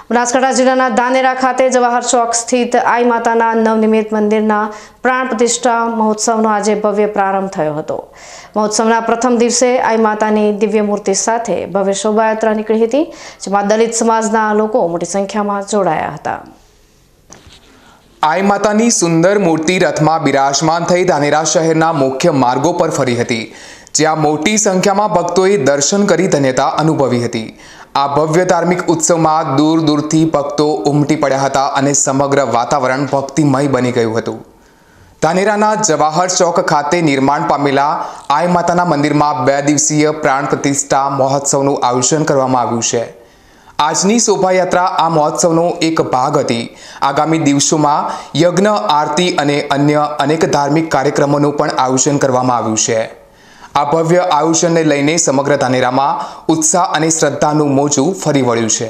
બનાસકાંઠા જિલ્લાના ધાનેરા ખાતે જવાહર ચોક સ્થિત આઈ માતાના નવનિર્મિત મંદિરના પ્રાણ પ્રતિષ્ઠા મહોત્સવનો આજે ભવ્ય પ્રારંભ થયો હતો। મહોત્સવના પ્રથમ દિવસે આઈ માતાની દિવ્ય મૂર્તિ સાથે ભવ્ય શોભાયાત્રા નીકળી હતી, જેમાં દલિત સમાજના લોકો મોટી સંખ્યામાં જોડાયા હતા। આઈ માતાની સુંદર મૂર્તિ રથમાં બિરાજમાન થઈ ધાનેરા શહેરના મુખ્ય માર્ગો પર ફરી હતી, જ્યાં મોટી સંખ્યામાં ભક્તોએ દર્શન કરી ધન્યતા અનુભવી હતી। આ ભવ્ય ધાર્મિક ઉત્સવમાં દૂર દૂરથી ભક્તો ઉમટી પડ્યા હતા અને સમગ્ર વાતાવરણ ભક્તિમય બની ગયું હતું। ધાનેરાના જવાહર ચોક ખાતે નિર્માણ પામેલા આઈ માતાના મંદિરમાં 2 દિવસીય પ્રાણ પ્રતિષ્ઠા મહોત્સવનું આયોજન કરવામાં આવ્યું છે। આજની શોભાયાત્રા આ મહોત્સવનો એક ભાગ હતી। આગામી દિવસોમાં યજ્ઞ, આરતી અને અન્ય અનેક ધાર્મિક કાર્યક્રમોનું પણ આયોજન કરવામાં આવ્યું છે। આ ભવ્ય આયોજનને લઈને સમગ્ર ધાનેરામાં ઉત્સાહ અને શ્રદ્ધાનું મોજું ફરી વળ્યું છે।